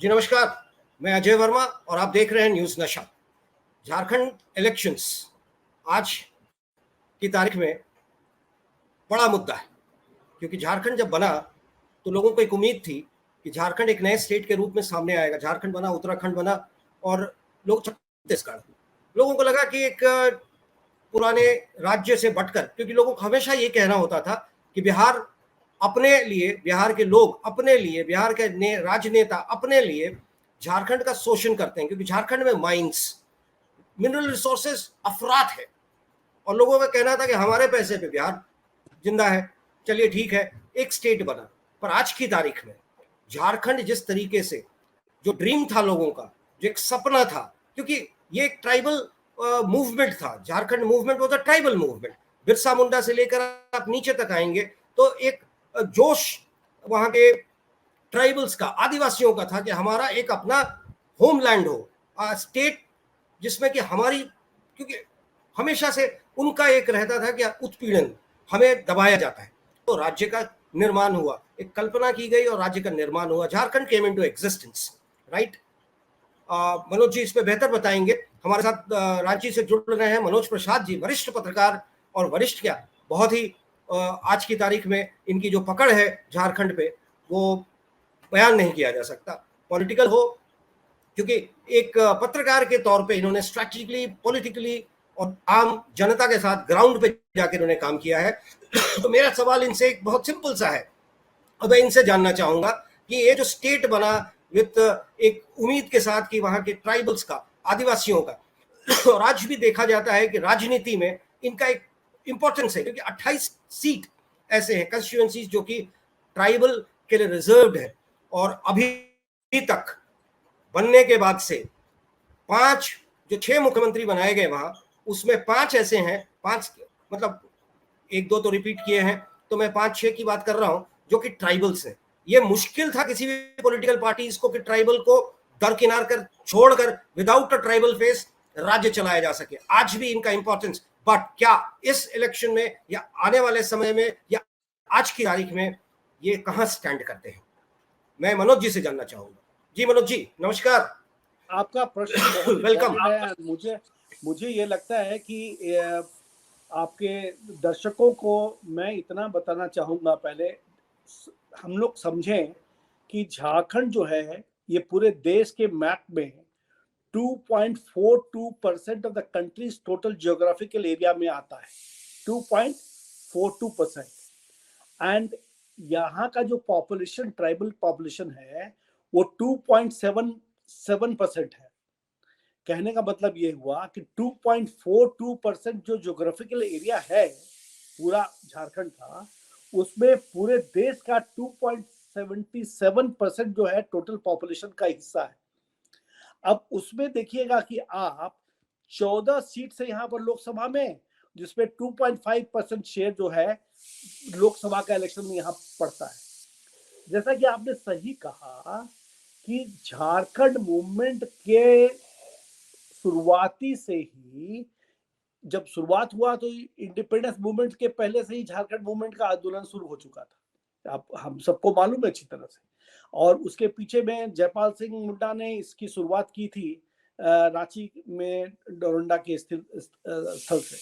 जी नमस्कार, मैं अजय वर्मा और आप देख रहे हैं न्यूज़ नशा। झारखंड इलेक्शंस आज की तारीख में बड़ा मुद्दा है, क्योंकि झारखंड जब बना तो लोगों को एक उम्मीद थी कि झारखंड एक नए स्टेट के रूप में सामने आएगा। झारखंड बना, उत्तराखंड बना और लोग छत्तीसगढ़, लोगों को लगा कि एक पुराने राज्य से बटकर, क्योंकि लोगों को हमेशा ये कहना होता था कि बिहार अपने लिए, बिहार के लोग अपने लिए, बिहार के राजनेता अपने लिए झारखंड का शोषण करते हैं, क्योंकि झारखंड में माइंस, मिनरल रिसोर्सेज अफरात है और लोगों का कहना था कि हमारे पैसे पे बिहार जिंदा है। चलिए ठीक है, एक स्टेट बना। पर आज की तारीख में झारखंड जिस तरीके से, जो ड्रीम था लोगों का, जो एक सपना था, क्योंकि ये एक ट्राइबल मूवमेंट था, झारखंड मूवमेंट वो था ट्राइबल मूवमेंट। बिरसा मुंडा से लेकर आप नीचे तक आएंगे तो एक जोश वहां के ट्राइबल्स का, आदिवासियों का था कि हमारा एक अपना होमलैंड हो, स्टेट जिसमें कि हमारी, क्योंकि हमेशा से उनका एक रहता था कि उत्पीड़न, हमें दबाया जाता है। तो राज्य का निर्माण हुआ, एक कल्पना की गई और राज्य का निर्माण हुआ, Jharkhand came into existence, right. Manoj ji इस पे बेहतर बताएंगे। हमारे साथ रांची से जुड़ रहे हैं मनोज प्रसाद जी, वरिष्ठ पत्रकार, और वरिष्ठ क्या, बहुत ही आज की तारीख में इनकी जो पकड़ है झारखंड पे वो बयान नहीं किया जा सकता। पॉलिटिकल हो, क्योंकि एक पत्रकार के तौर पे इन्होंने स्ट्रैटेजिकली, पॉलिटिकली और आम जनता के साथ ग्राउंड पे जाकर इन्होंने काम किया है। तो मेरा सवाल इनसे एक बहुत सिंपल सा है, अब मैं इनसे जानना चाहूंगा कि ये जो स्टेट बना विद एक उम्मीद के साथ कि वहां के ट्राइबल्स का, आदिवासियों का, और आज भी देखा जाता है कि राजनीति में इनका एक इंपॉर्टेंस है, क्योंकि 28 सीट ऐसे हैं, कंस्टिट्यूएंसीज जो कि ट्राइबल के लिए रिजर्व्ड है। और अभी तक बनने के बाद से 5, जो 6 मुख्यमंत्री बनाए गए वहां, उसमें 5 ऐसे हैं, 5 मतलब 1-2 तो रिपीट किए हैं, तो मैं 5-6 की बात कर रहा हूं जो कि ट्राइबल्स हैं। ये मुश्किल था किसी भी पॉलिटिकल पार्टीज को कि ट्राइबल को दरकिनार कर, छोड़कर, विदाउट अ ट्राइबल फेस राज्य चलाया जा सके। आज भी इनका इंपॉर्टेंस, बट क्या इस इलेक्शन में या आने वाले समय में या आज की तारीख में ये कहां स्टैंड करते हैं, मैं मनोज जी से जानना चाहूंगा। जी मनोज जी नमस्कार। आपका प्रश्न बहुत वेलकम। इम्पोर्टेंट है। मुझे ये लगता है कि आपके दर्शकों को मैं इतना बताना चाहूंगा। पहले हम लोग समझें कि झारखंड जो है ये पूरे देश के मैप में 2.42% of the countries total geographical area में आता है। 2.42%। एंड यहाँ का जो पॉपुलेशन, ट्राइबल पॉपुलेशन है, वो 2.77% है। कहने का मतलब ये हुआ कि 2.42% जो ज्योग्राफिकल एरिया है पूरा झारखंड का, उसमें पूरे देश का 2.77% जो है टोटल पॉपुलेशन का हिस्सा है। अब उसमें देखिएगा कि आप 14 सीट से यहाँ पर लोकसभा में, जिसमें 2.5% शेयर जो है लोकसभा का इलेक्शन में यहाँ पड़ता है। जैसा कि आपने सही कहा कि झारखंड मूवमेंट के शुरुआती से ही, जब शुरुआत हुआ तो इंडिपेंडेंस मूवमेंट के पहले से ही झारखंड मूवमेंट का आंदोलन शुरू हो चुका था, आप हम सबको मालूम है अच्छी तरह से। और उसके पीछे में जयपाल सिंह मुंडा ने इसकी शुरुआत की थी रांची में डोरंडा के स्थित स्थल से।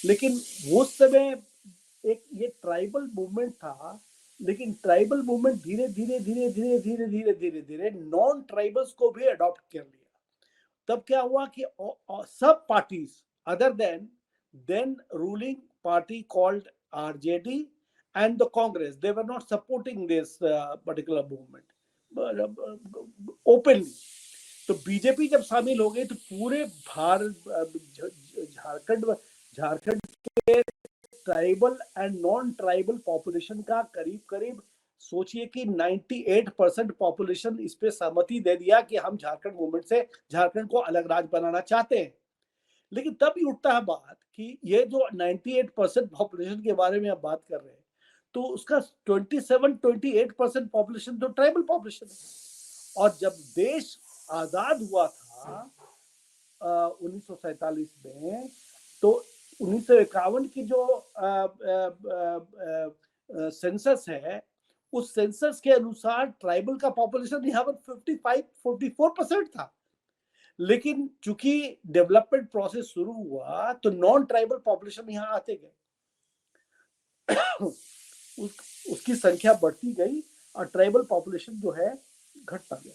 लेकिन उस समय एक ये ट्राइबल मूवमेंट था, लेकिन ट्राइबल मूवमेंट धीरे धीरे धीरे धीरे धीरे धीरे धीरे धीरे नॉन ट्राइबल्स को भी अडॉप्ट कर लिया। तब क्या हुआ कि सब parties other than then ruling party called RJD and the Congress, they were not supporting this particular movement openly. तो बीजेपी जब शामिल हो गई तो पूरे भारत, झारखंड के tribal and non tribal population का करीब करीब सोचिए कि 98% पॉपुलेशन इस पे सहमति दे दिया कि हम झारखंड मूवमेंट से झारखंड को अलग राज्य बनाना चाहते हैं। लेकिन तब ही उठता है बात कि ये जो 98% पॉपुलेशन के बारे में आप बात कर रहे हैं, तो उसका 27-28% पॉपुलेशन तो ट्राइबल पॉपुलेशन है। और जब देश आजाद हुआ था 1947 में, तो 1951 की जो सेंसस है उस सेंसस के अनुसार ट्राइबल का पॉपुलेशन यहाँ पर 55-44% था, लेकिन चूंकि डेवलपमेंट प्रोसेस शुरू हुआ तो नॉन ट्राइबल पॉपुलेशन यहाँ आते गए, उसकी संख्या बढ़ती गई और ट्राइबल पॉपुलेशन जो है घटता गया।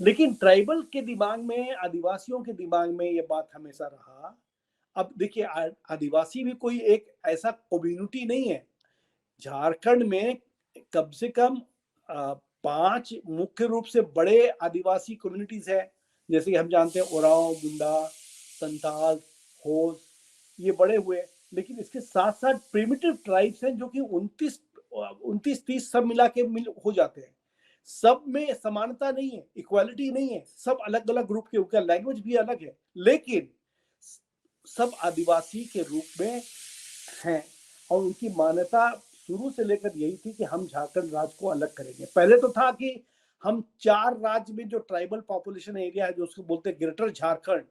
लेकिन ट्राइबल के दिमाग में, आदिवासियों के दिमाग में ये बात हमेशा रहा। अब देखिए, आदिवासी भी कोई एक ऐसा कम्युनिटी नहीं है। झारखंड में कम से कम 5 मुख्य रूप से बड़े आदिवासी कम्युनिटीज है, जैसे कि हम जानते हैं ओराव, मुंडा, संताल, होस, ये बड़े हुए। लेकिन इसके साथ साथ प्रिमिटिव ट्राइब्स हैं जो कि 29-30 सब मिला के हो जाते हैं। सब में समानता नहीं है, इक्वालिटी नहीं है, सब अलग अलग ग्रुप के, उनका लैंग्वेज भी अलग है, लेकिन सब आदिवासी के रूप में हैं और उनकी मान्यता शुरू से लेकर यही थी कि हम झारखंड राज्य को अलग करेंगे। पहले तो था कि हम 4 राज्य में जो ट्राइबल पॉपुलेशन एरिया है, जो उसको बोलते हैं ग्रेटर झारखंड,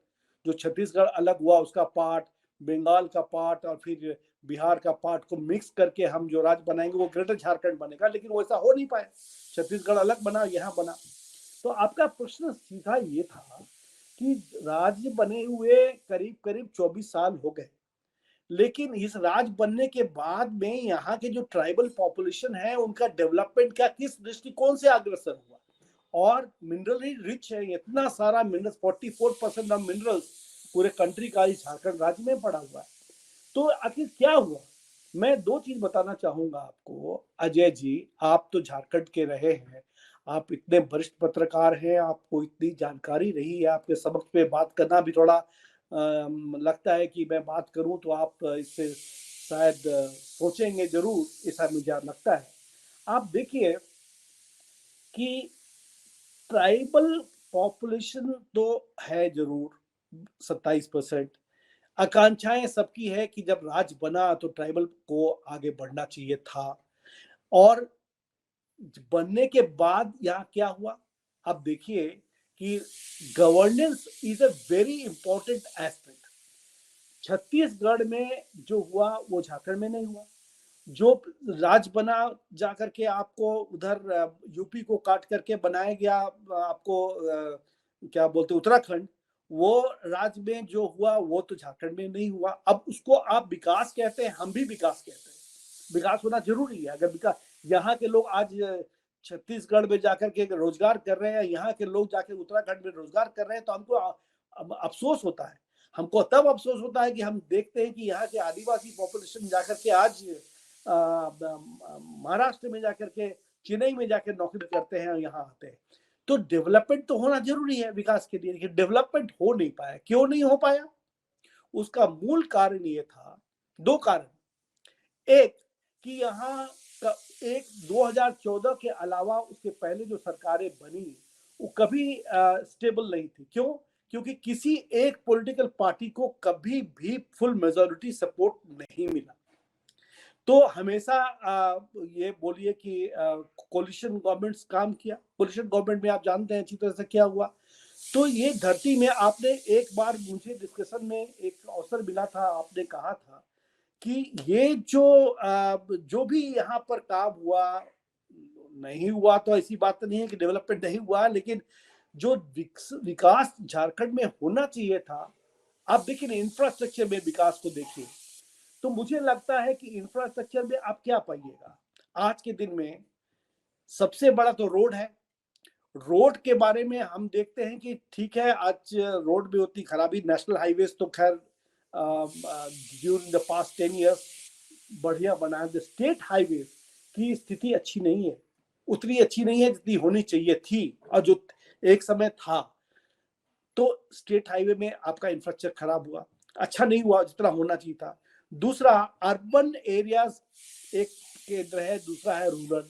जो छत्तीसगढ़ अलग हुआ उसका पार्ट, बंगाल का पार्ट और फिर बिहार का पार्ट को मिक्स करके हम जो राज्य बनाएंगे वो ग्रेटर झारखंड बनेगा, लेकिन वैसा हो नहीं पाया। छत्तीसगढ़ अलग बना, यहाँ बना। तो आपका प्रश्न सीधा ये था कि राज्य बने हुए करीब करीब 24 साल हो गए, लेकिन इस राज्य बनने के बाद में यहाँ के जो ट्राइबल पॉपुलेशन है उनका डेवलपमेंट क्या, किस दृष्टिकोण से अग्रसर हुआ। और मिनरली रिच है, इतना सारा मिनरल्स, 44% ऑफ मिनरल्स पूरे कंट्री का इस झारखंड राज्य में पड़ा हुआ है। तो आखिर क्या हुआ, मैं 2 चीज बताना चाहूंगा आपको। अजय जी, आप तो झारखंड के रहे हैं, आप इतने वरिष्ठ पत्रकार हैं, आपको इतनी जानकारी रही है, आपके समक्ष पे बात करना भी थोड़ा लगता है कि मैं बात करूं तो आप इससे शायद सोचेंगे जरूर, ऐसा मुझे लगता है। आप देखिए कि ट्राइबल पॉपुलेशन तो है जरूर 27%। आकांक्षाएं सबकी है कि जब राज्य बना तो ट्राइबल को आगे बढ़ना चाहिए था, और बनने के बाद यहाँ क्या हुआ। अब देखिए कि governance is a very important aspect. Chhattisgarh में जो हुआ वो झारखंड में नहीं हुआ। जो राज्य बना जाकर के आपको उधर यूपी को काट करके बनाया गया, आपको क्या बोलते उत्तराखंड, वो राज्य में जो हुआ वो तो झारखंड में नहीं हुआ। अब उसको आप विकास कहते हैं, हम भी विकास कहते हैं। विकास होना जरूरी है। अगर विकास, यहाँ के लोग आज छत्तीसगढ़ में जाकर के रोजगार कर रहे हैं, यहाँ के लोग जाकर उत्तराखंड में रोजगार कर रहे हैं, तो हमको अफसोस होता है। हमको तब अफसोस होता है कि हम देखते हैं कि यहाँ के आदिवासी पॉपुलेशन जाकर के आज महाराष्ट्र में जाकर के, चेन्नई में जाकर नौकरी करते हैं और यहाँ आते हैं। तो डेवलपमेंट तो होना जरूरी है विकास के लिए, लेकिन डेवलपमेंट हो नहीं पाया। क्यों नहीं हो पाया? उसका मूल कारण ये था, 2 कारण। एक कि यहाँ का एक 2014 के अलावा उसके पहले जो सरकारें बनी वो कभी स्टेबल नहीं थी। क्यों? क्योंकि किसी एक पॉलिटिकल पार्टी को कभी भी फुल मेजॉरिटी सपोर्ट नहीं मिला। तो हमेशा ये बोलिए कि कोलिशन गवर्नमेंट्स काम किया। कोलिशन गवर्नमेंट में आप जानते हैं अच्छी तरह से क्या हुआ। तो ये धरती में आपने एक बार, मुझे डिस्कशन में एक अवसर मिला था, आपने कहा था कि ये जो भी यहाँ पर काम हुआ नहीं हुआ, तो ऐसी बात नहीं है कि डेवलपमेंट नहीं हुआ, लेकिन जो विकास झारखंड में होना चाहिए था, आप देखिए इंफ्रास्ट्रक्चर में विकास को देखिए, तो मुझे लगता है कि इंफ्रास्ट्रक्चर में आप क्या पाइएगा आज के दिन में। सबसे बड़ा तो रोड है। रोड के बारे में हम देखते हैं कि ठीक है, आज रोड में उतनी खराबी, नेशनल हाईवेज तो खैर ड्यूरिंग द पास्ट 10 years बढ़िया बना है। स्टेट हाईवे की स्थिति अच्छी नहीं है, उतनी अच्छी नहीं है जितनी होनी चाहिए थी और जो एक समय था। तो स्टेट हाईवे में आपका इंफ्रास्ट्रक्चर खराब हुआ, अच्छा नहीं हुआ जितना होना चाहिए था। दूसरा, अर्बन एरियाज एक केंद्र है, दूसरा है रूरल।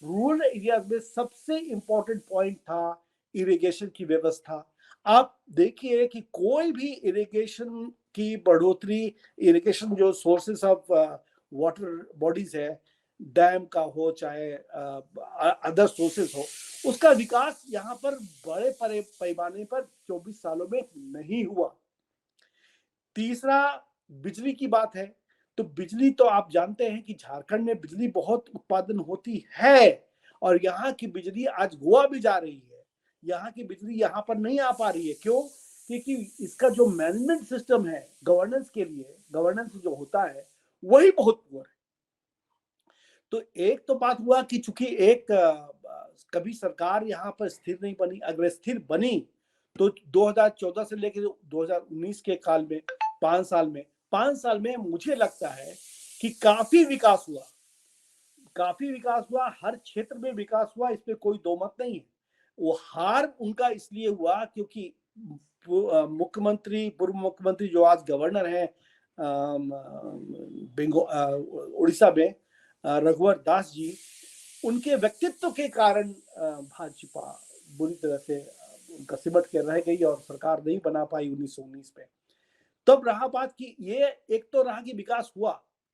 रूरल एरियाज में सबसे इंपॉर्टेंट पॉइंट था इरिगेशन की व्यवस्था। आप देखिए कि कोई भी इरिगेशन की बढ़ोतरी, इरिगेशन जो सोर्सेस ऑफ वाटर बॉडीज है, डैम का हो चाहे अदर सोर्सेस हो, उसका विकास यहाँ पर बड़े पैमाने पर 24 सालों में नहीं हुआ। तीसरा, बिजली की बात है तो बिजली तो आप जानते हैं कि झारखंड में बिजली बहुत उत्पादन होती है और यहाँ की बिजली आज गोवा भी जा रही है। यहाँ की बिजली यहाँ पर नहीं आ पा रही है, क्यों? क्योंकि इसका जो मैनेजमेंट सिस्टम है गवर्नेंस के लिए, गवर्नेंस जो होता है वही बहुत पुअर है। तो एक तो बात हुआ कि चूंकि एक कभी सरकार यहाँ पर स्थिर नहीं बनी, अगर स्थिर बनी तो 2014 से लेकर 2019 के काल में 5 साल में मुझे लगता है कि काफी विकास हुआ, हर क्षेत्र में विकास हुआ, इसमें कोई दो मत नहीं है। वो हार उनका इसलिए हुआ क्योंकि मुख्यमंत्री, पूर्व मुख्यमंत्री जो आज गवर्नर है उड़ीसा में, रघुवर दास जी, उनके व्यक्तित्व के कारण भाजपा बुरी तरह से उनका सिमट के रह गई और सरकार नहीं बना पाई 1919 में। तब रहा बात कि ये एक तो रहा कि विकास हुआ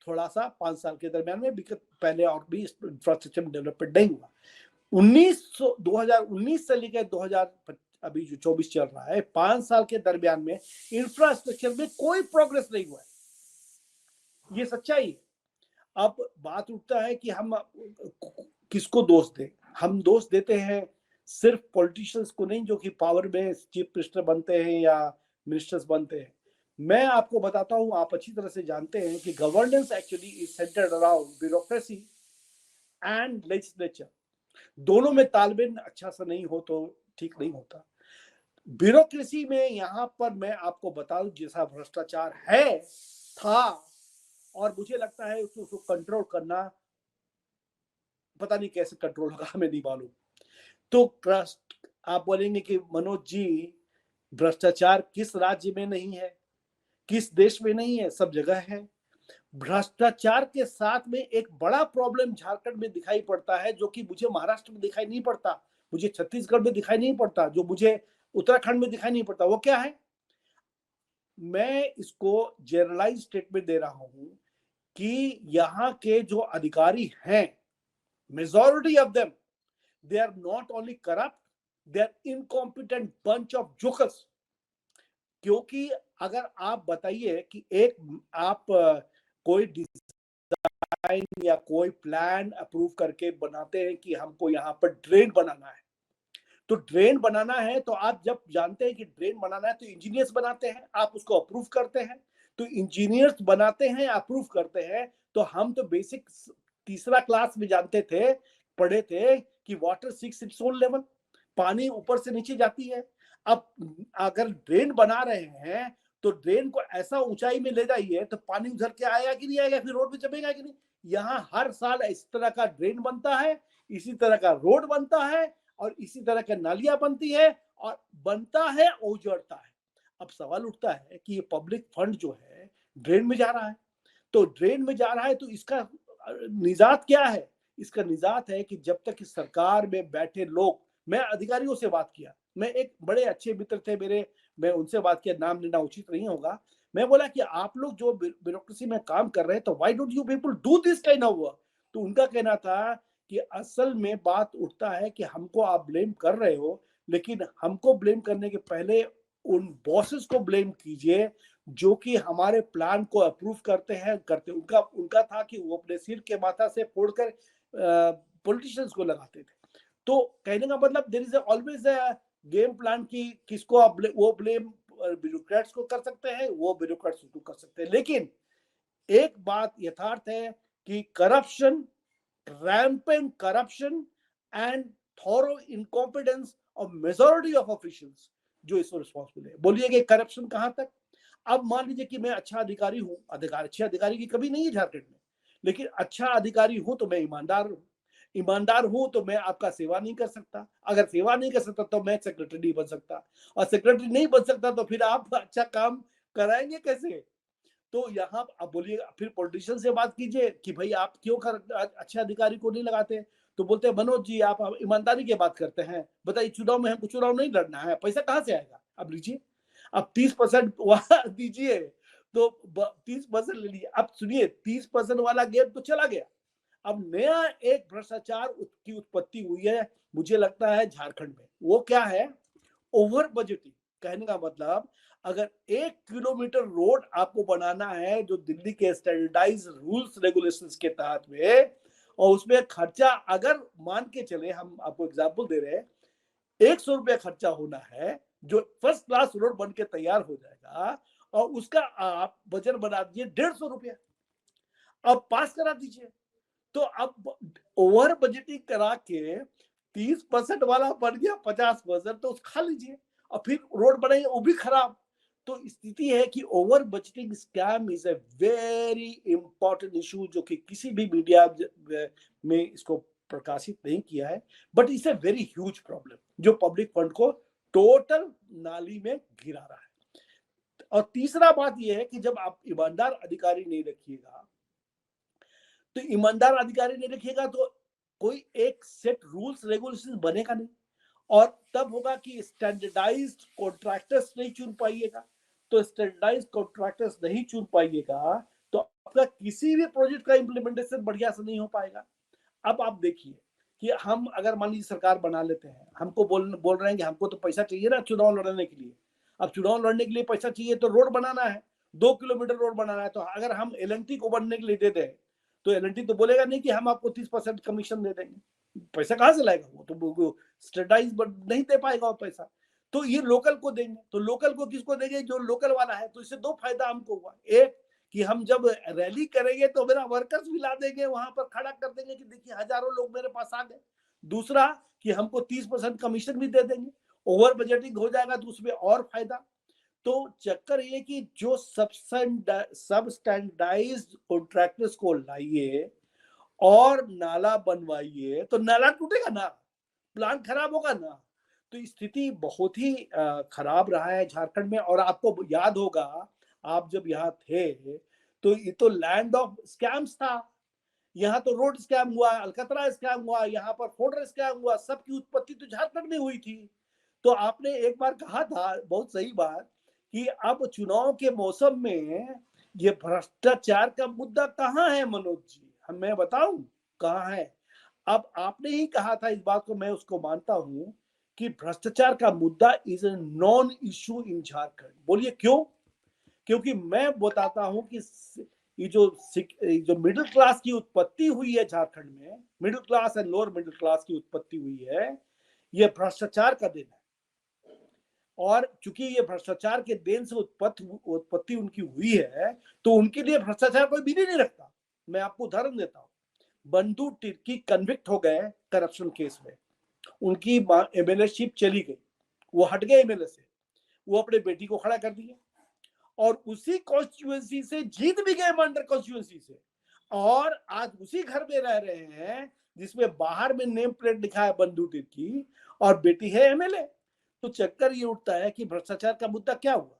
थोड़ा सा 5 साल के दरमियान में, पहले और भी इंफ्रास्ट्रक्चर डेवलपमेंट नहीं हुआ। 2019 से लेकर 2000 अभी जो 24 चल रहा है, 5 साल के दरमियान में इंफ्रास्ट्रक्चर में कोई प्रोग्रेस नहीं हुआ है। ये सच्चाई है। अब बात उठता है कि हम किसको दोष दें? हम दोष देते हैं सिर्फ पॉलिटिशियंस को नहीं, जो कि पावर में चीफ मिनिस्टर बनते हैं या मिनिस्टर्स बनते हैं। मैं आपको बताता हूं, आप अच्छी तरह से जानते हैं कि governance actually is centred around bureaucracy and legislature. दोनों में तालमेल अच्छा सा नहीं हो तो ठीक नहीं होता। ब्यूरोक्रेसी में यहाँ पर मैं आपको बता दूं, जैसा भ्रष्टाचार है था, और मुझे लगता है उसको कंट्रोल करना, पता नहीं कैसे कंट्रोल होगा, हमें नहीं मालूम। तो आप बोलेंगे कि मनोज जी भ्रष्टाचार किस राज्य में नहीं है, किस देश में नहीं है? सब जगह है। भ्रष्टाचार के साथ में एक बड़ा प्रॉब्लम झारखंड में दिखाई पड़ता है, जो कि मुझे महाराष्ट्र में दिखाई नहीं पड़ता, मुझे छत्तीसगढ़ में दिखाई नहीं पड़ता, जो मुझे उत्तराखंड में दिखाई नहीं पड़ता। वो क्या है? मैं इसको जनरलाइज स्टेटमेंट दे रहा हूं कि यहाँ के जो अधिकारी हैं, majority of them, they are not only corrupt, they are incompetent bunch of jokers। क्योंकि अगर आप बताइए कि एक आप कोई डिजाइन या कोई प्लान अप्रूव करके बनाते हैं कि हमको यहाँ पर ड्रेन बनाना है, तो ड्रेन बनाना है तो आप जब जानते हैं कि ड्रेन बनाना है तो इंजीनियर्स बनाते हैं, आप उसको अप्रूव करते हैं। तो इंजीनियर्स बनाते हैं, अप्रूव करते हैं। तो हम तो बेसिक तीसरा क्लास में जानते थे, पढ़े थे कि water seeks its own level, पानी ऊपर से नीचे जाती है। अब अगर ड्रेन बना रहे हैं तो ड्रेन को ऐसा ऊंचाई में ले जाइए तो पानी उधर के आएगा कि नहीं आएगा, फिर रोड पे जमेगा कि नहीं। यहाँ हर साल इस तरह का ड्रेन बनता है, इसी तरह का रोड बनता है और इसी तरह की नालियां बनती है और बनता है उजड़ता है। अब सवाल उठता है कि ये पब्लिक फंड जो है ड्रेन में जा रहा है, तो ड्रेन में जा रहा है तो इसका निजात क्या है? इसका निजात है कि जब तक इस सरकार में बैठे लोग, मैं अधिकारियों से बात किया, मैं एक बड़े अच्छे मित्र थे मेरे, मैं उनसे बात किया, नाम लेना उचित नहीं होगा। मैं बोला कि आप लोग जो ब्यूरोक्रेसी में काम कर रहे हैं तो why don't you people do this kind of work? तो उनका कहना था कि असल में बात उठता है कि हमको आप ब्लेम कर रहे हो, लेकिन हमको ब्लेम करने के पहले उन बॉसेस को ब्लेम कीजिए जो कि हमारे प्लान को अप्रूव करते। उनका था कि वो अपने सिर के माथा से फोड़कर पॉलिटिशियंस को लगाते थे। तो कहने का मतलब there is always a game plan की किसको आप वो ब्लेम ब्यूरोक्रेट्स को कर सकते हैं, वो ब्यूरोक्रेट्स को कर सकते हैं। लेकिन एक बात यथार्थ है कि corruption, rampant corruption and thorough incompetence of majority of officials जो इसको रिस्पॉन्सिबल है। बोलिए कि करप्शन कहां तक? अब मान लीजिए कि मैं अच्छा अधिकारी हूं, अच्छे अधिकारी की कभी नहीं है झारखंड में, लेकिन अच्छा अधिकारी हूं तो मैं ईमानदार हूं तो मैं आपका सेवा नहीं कर सकता। अगर सेवा नहीं कर सकता तो मैं सेक्रेटरी नहीं बन सकता, और सेक्रेटरी नहीं बन सकता तो फिर आप अच्छा काम कराएंगे कैसे? तो यहाँ आप बोलिए, फिर पॉलिटिशियन से बात कीजिए कि भाई आप क्यों अच्छे अधिकारी को नहीं लगाते, तो बोलते हैं मनोज जी आप ईमानदारी की बात करते हैं, बताइए चुनाव में हमको चुनाव नहीं लड़ना है, पैसा कहाँ से आएगा? अब लीजिए, अब 30% दीजिए तो 30% ले लीजिए। अब सुनिए, 30% वाला गेम तो चला गया, अब नया एक भ्रष्टाचार की उत्पत्ति हुई है मुझे लगता है झारखंड में। वो क्या है? Over budgeting. कहने का मतलब अगर 1 किलोमीटर रोड आपको बनाना है जो दिल्ली के स्टैंडर्डाइज रूल्स रेगुलेशंस के तहत में, और उसमें खर्चा अगर मान के चले, हम आपको एग्जांपल दे रहे हैं, 100 रुपया खर्चा होना है जो फर्स्ट क्लास रोड बन के तैयार हो जाएगा, और उसका आप बजट बना दीजिए 150 रुपया, अब पास करा दीजिए। तो अब ओवर बजटिंग करा के 30% वाला बन गया 50%, तो खा लीजिए, और फिर रोड बनाइए वो भी खराब। तो स्थिति है कि over budgeting scam is a very important issue, जो कि किसी भी मीडिया में इसको प्रकाशित नहीं किया है, but it's a very huge problem जो पब्लिक फंड को टोटल नाली में गिरा रहा है। और तीसरा बात यह है कि जब आप ईमानदार अधिकारी नहीं रखिएगा, तो ईमानदार अधिकारी नहीं रखिएगा तो कोई एक सेट रूल्स रेगुलेशन बनेगा नहीं, और तब होगा कि स्टैंडर्डाइज्ड कॉन्ट्रैक्टर्स नहीं चुन पाइएगा। तो स्टैंडर्डाइज्ड कॉन्ट्रैक्टर्स नहीं चुन पाइएगा तो आपका किसी भी प्रोजेक्ट का इंप्लीमेंटेशन बढ़िया से नहीं हो पाएगा। अब आप देखिए कि हम अगर मान लीजिए सरकार बना लेते हैं, हमको बोल रहे हैं कि हमको तो पैसा चाहिए ना चुनाव लड़ने के लिए। अब चुनाव लड़ने के लिए पैसा चाहिए तो रोड बनाना है, 2 किलोमीटर रोड बनाना है। तो अगर हम एल&टी को बनने के लिए दे दें तो एल&टी तो बोलेगा नहीं कि हम आपको 30% कमीशन दे देंगे, पैसा कहाँ से लाएगा वो, तो स्टैंडर्डाइज नहीं दे पाएगा वो पैसा। तो ये लोकल को देंगे, तो लोकल को किसको देंगे, जो लोकल वाला है। तो इससे 2 फायदा हमको हुआ, एक कि हम जब रैली करेंगे तो मेरा वर्कर्स भी ला देंगे, वहां पर खड़ा कर देंगे कि देखिए हजारों लोग मेरे पास आ गए। दूसरा कि हमको 30% कमीशन भी दे देंगे, ओवर बजटिंग हो जाएगा तो उसमें और फायदा। तो चक्कर ये कि जो सब स्टैंडर्डाइज्ड कॉन्ट्रैक्टर्स को लाइए और नाला बनवाइए, तो नाला टूटेगा ना, प्लान खराब होगा ना। तो स्थिति बहुत ही खराब रहा है झारखंड में। और आपको याद होगा, आप जब यहाँ थे तो ये तो लैंड ऑफ स्कैम्स था। यहाँ तो रोड स्कैम हुआ, अलकतरा स्कैम हुआ, यहाँ पर फोल्डर स्कैम हुआ, सबकी उत्पत्ति तो झारखंड में हुई थी। तो आपने एक बार कहा था, बहुत सही बात, कि अब चुनाव के मौसम में ये भ्रष्टाचार का मुद्दा कहाँ है मनोज जी, मैं बताऊं कहाँ है। अब आपने ही कहा था, इस बात को मैं उसको मानता हूं कि भ्रष्टाचार का मुद्दा is a non issue in Jharkhand. बोलिए क्यों? क्योंकि मैं बताता हूं कि ये जो मिडिल क्लास की उत्पत्ति हुई है झारखंड में, middle class and lower middle class की उत्पत्ति हुई है, ये भ्रष्टाचार का देन है। और चूंकि ये भ्रष्टाचार के देन से उत्पत्ति उनकी हुई है, तो उनके लिए भ्रष्टाचार कोई भी नहीं रखता। मैं आपको उदाहरण देता हूं, बंधु तिर्की कन्विक्ट हो गए करप्शन केस में, उनकी एमएलए शिप चली गई, वो हट गए एमएलए से, वो अपने बेटी को खड़ा कर दिया, और उसी कॉन्स्टिट्यूएंसी से जीत भी गए, मंडर कॉन्स्टिट्यूएंसी से, और आज उसी घर में रह रहे हैं जिसमें बाहर में नेम प्लेट लिखा है बंधु तिर्की, और बेटी है एमएलए। तो चक्कर ये उठता है कि भ्रष्टाचार का मुद्दा क्या हुआ।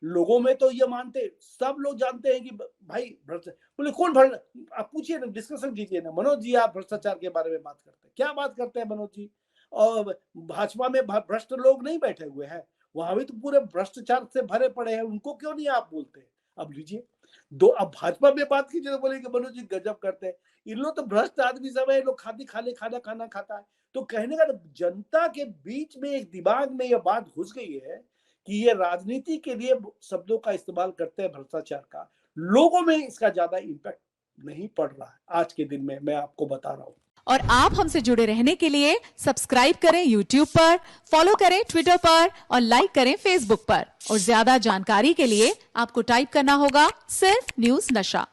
लोगों में तो ये मानते, सब लोग जानते हैं कि भाई बोले कौन आप पूछिए ना, डिस्कशन कीजिए ना, मनोज जी आप भ्रष्टाचार के बारे में बात करते हैं, क्या बात करते हैं मनोज जी? और भाजपा में भ्रष्ट लोग नहीं बैठे हुए हैं, वहां भी तो पूरे भ्रष्टाचार से भरे पड़े हैं, उनको क्यों नहीं आप बोलते? अब लीजिए अब भाजपा में बात कीजिए तो बोलेंगे मनोज जी गजब करते हैं, इन लोग तो भ्रष्ट आदमी सब है, लोग खाना खाता है। तो कहने का जनता के बीच में एक दिमाग में यह बात घुस गई है कि ये राजनीति के लिए शब्दों का इस्तेमाल करते हैं भ्रष्टाचार का, लोगों में इसका ज्यादा इम्पैक्ट नहीं पड़ रहा है आज के दिन में, मैं आपको बता रहा हूं। और आप हमसे जुड़े रहने के लिए सब्सक्राइब करें YouTube पर, फॉलो करें Twitter पर और लाइक करें Facebook पर। और ज्यादा जानकारी के लिए आपको टाइप करना होगा सिर्फ न्यूज नशा।